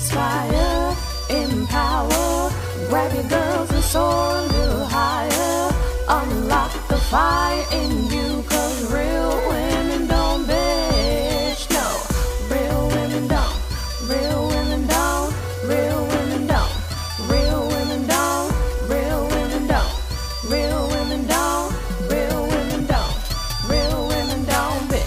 inspire, empower, grab your girls and soar a little higher. Unlock the fire in you, cause real women don't bitch, no. Real women don't, real women don't, real women don't, real women don't, real women don't, real women don't, real women don't, real women don't bitch.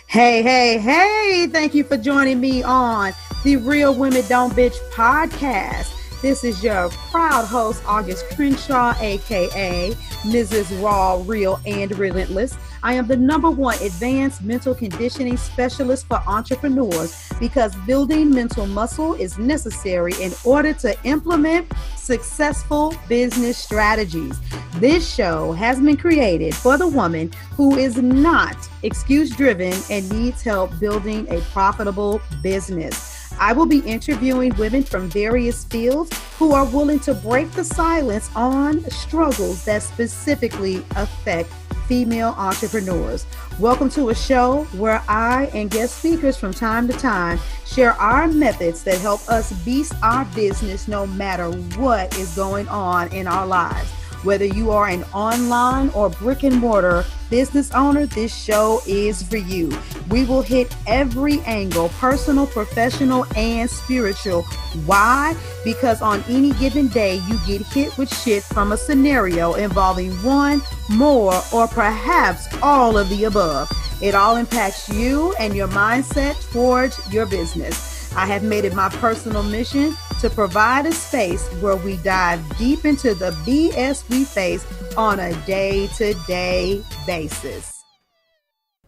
Hey, thank you for joining me on the Real Women Don't Bitch podcast. This is your proud host, August Crenshaw, aka Mrs. Raw, Real, and Relentless. I am the #1 advanced mental conditioning specialist for entrepreneurs because building mental muscle is necessary in order to implement successful business strategies. This show has been created for the woman who is not excuse-driven and needs help building a profitable business. I will be interviewing women from various fields who are willing to break the silence on struggles that specifically affect female entrepreneurs. Welcome to a show where I and guest speakers from time to time share our methods that help us beast our business no matter what is going on in our lives. Whether you are an online or brick and mortar business owner, this show is for you. We will hit every angle, personal, professional, and spiritual. Why? Because on any given day, you get hit with shit from a scenario involving one, more, or perhaps all of the above. It all impacts you and your mindset towards your business. I have made it my personal mission to provide a space where we dive deep into the BS we face on a day-to-day basis.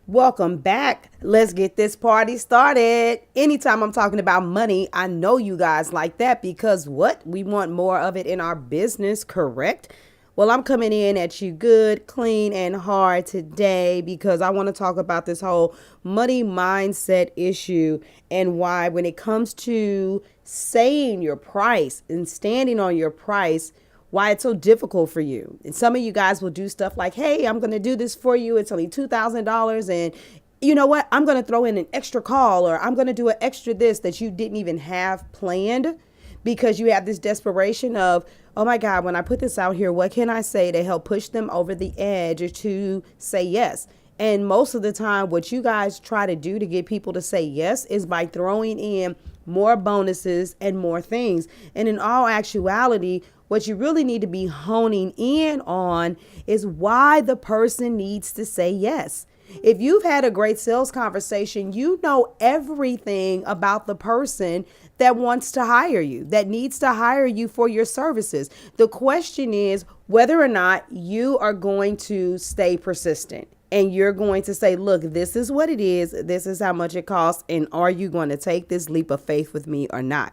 Welcome back. Let's get this party started. Anytime I'm talking about money, I know you guys like that because what? We want more of it in our business, correct? Well, I'm coming in at you good, clean, and hard today because I want to talk about this whole money mindset issue and why when it comes to saying your price and standing on your price, why it's so difficult for you. And some of you guys will do stuff like, hey, I'm going to do this for you. It's only $2,000. And you know what? I'm going to throw in an extra call or I'm going to do an extra this that you didn't even have planned because you have this desperation of, oh my God, when I put this out here, what can I say to help push them over the edge or to say yes? And most of the time, what you guys try to do to get people to say yes is by throwing in more bonuses and more things. And in all actuality, what you really need to be honing in on is why the person needs to say yes. If you've had a great sales conversation, you know everything about the person that wants to hire you, that needs to hire you for your services. The question is whether or not you are going to stay persistent and you're going to say, look, this is what it is. This is how much it costs. And are you going to take this leap of faith with me or not?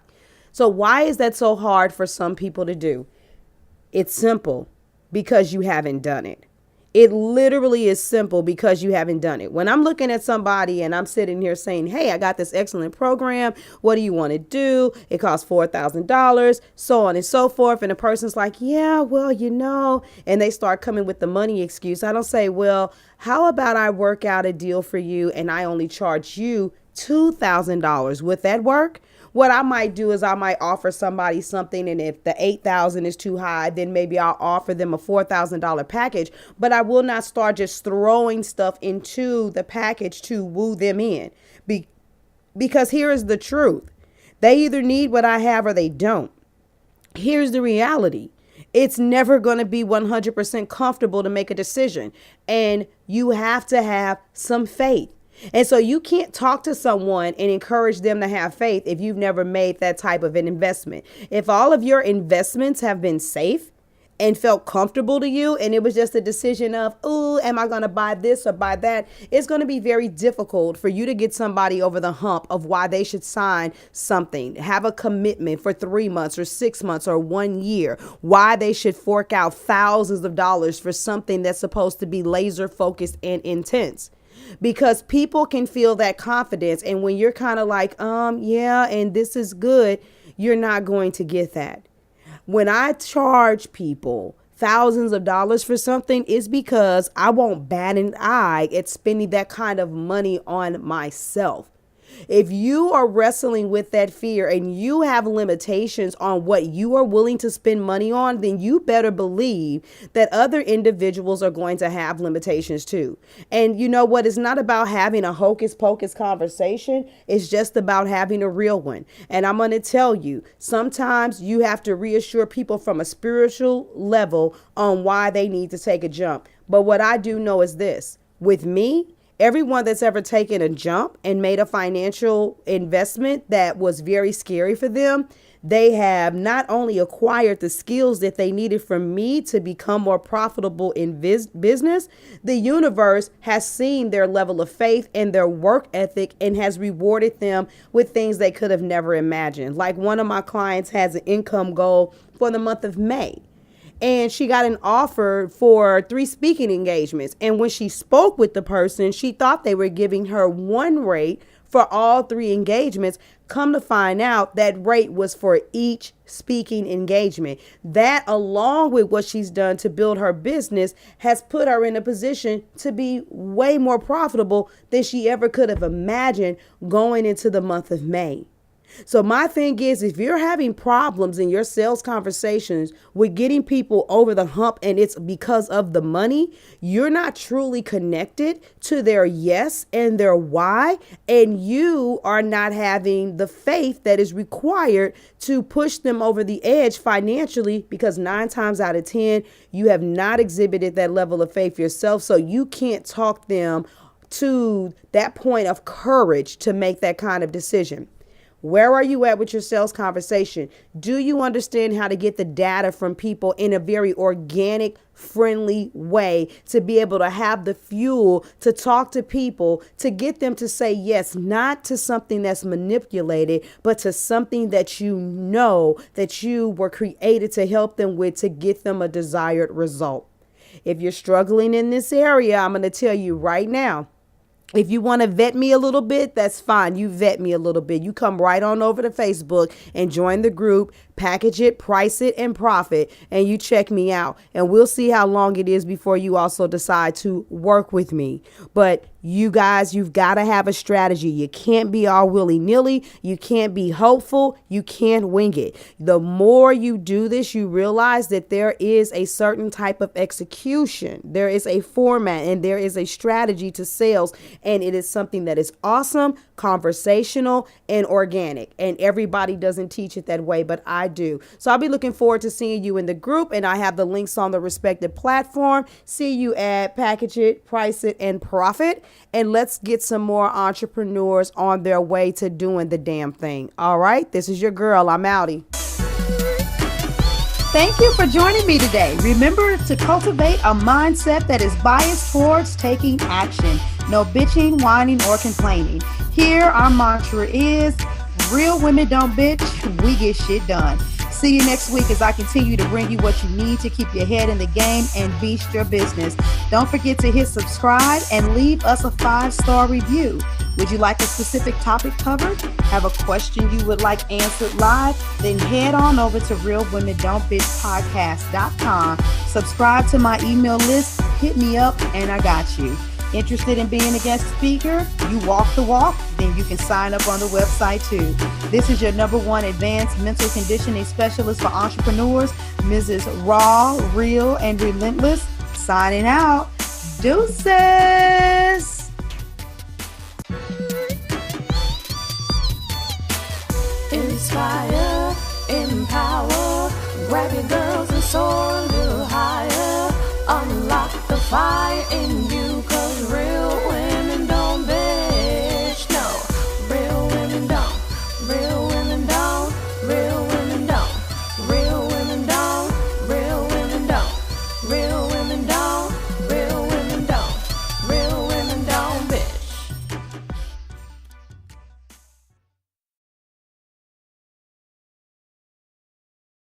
So why is that so hard for some people to do? It's simple because you haven't done it. It literally is simple because you haven't done it. When I'm looking at somebody and I'm sitting here saying, hey, I got this excellent program. What do you want to do? It costs $4,000, so on and so forth. And the person's like, yeah, well, and they start coming with the money excuse. I don't say, well, how about I work out a deal for you and I only charge you $2,000. Would that work? What I might do is I might offer somebody something, and if the $8,000 is too high, then maybe I'll offer them a $4,000 package, but I will not start just throwing stuff into the package to woo them in. Because here is the truth. They either need what I have or they don't. Here's the reality. It's never going to be 100% comfortable to make a decision, and you have to have some faith. And so you can't talk to someone and encourage them to have faith if you've never made that type of an investment. If all of your investments have been safe and felt comfortable to you, and it was just a decision of, oh, am I going to buy this or buy that? It's going to be very difficult for you to get somebody over the hump of why they should sign something, have a commitment for 3 months or 6 months or 1 year, why they should fork out thousands of dollars for something that's supposed to be laser focused and intense. Because people can feel that confidence. And when you're kind of like, yeah, and this is good, you're not going to get that. When I charge people thousands of dollars for something, is because I won't bat an eye at spending that kind of money on myself. If you are wrestling with that fear and you have limitations on what you are willing to spend money on, then you better believe that other individuals are going to have limitations too. And you know what? It's not about having a hocus pocus conversation. It's just about having a real one. And I'm going to tell you, sometimes you have to reassure people from a spiritual level on why they need to take a jump. But what I do know is this: with me, everyone that's ever taken a jump and made a financial investment that was very scary for them, they have not only acquired the skills that they needed from me to become more profitable in business, the universe has seen their level of faith and their work ethic and has rewarded them with things they could have never imagined. Like, one of my clients has an income goal for the month of May. And she got an offer for 3 speaking engagements. And when she spoke with the person, she thought they were giving her one rate for all 3 engagements. Come to find out, that rate was for each speaking engagement. That, along with what she's done to build her business, has put her in a position to be way more profitable than she ever could have imagined going into the month of May. So my thing is, if you're having problems in your sales conversations with getting people over the hump and it's because of the money, you're not truly connected to their yes and their why, and you are not having the faith that is required to push them over the edge financially, because 9 times out of 10, you have not exhibited that level of faith yourself. So you can't talk them to that point of courage to make that kind of decision. Where are you at with your sales conversation? Do you understand how to get the data from people in a very organic, friendly way to be able to have the fuel to talk to people, to get them to say yes, not to something that's manipulated, but to something that you know that you were created to help them with, to get them a desired result? If you're struggling in this area, I'm going to tell you right now, if you want to vet me a little bit, that's fine. You vet me a little bit. You come right on over to Facebook and join the group, Package It, Price It, and Profit, and you check me out. And we'll see how long it is before you also decide to work with me. But you guys, you've got to have a strategy. You can't be all willy-nilly. You can't be hopeful. You can't wing it. The more you do this, you realize that there is a certain type of execution. There is a format and there is a strategy to sales. And it is something that is awesome, conversational, and organic. And everybody doesn't teach it that way, but I do. So I'll be looking forward to seeing you in the group. And I have the links on the respective platform. See you at Package It, Price It, and Profit. And let's get some more entrepreneurs on their way to doing the damn thing. All right. This is your girl. I'm outie. Thank you for joining me today. Remember to cultivate a mindset that is biased towards taking action. No bitching, whining, or complaining. Here, our mantra is, real women don't bitch, we get shit done. See you next week as I continue to bring you what you need to keep your head in the game and beast your business. Don't forget to hit subscribe and leave us a 5-star review. Would you like a specific topic covered? Have a question you would like answered live? Then head on over to realwomendon'tbitchpodcast.com. Subscribe to my email list, hit me up, and I got you. Interested in being a guest speaker? You walk the walk? Then you can sign up on the website too. This is your #1 advanced mental conditioning specialist for entrepreneurs, Mrs. Raw, Real, and Relentless. Signing out. Deuces. Inspire, empower, grab your girls and soar a little higher. Unlock the fire in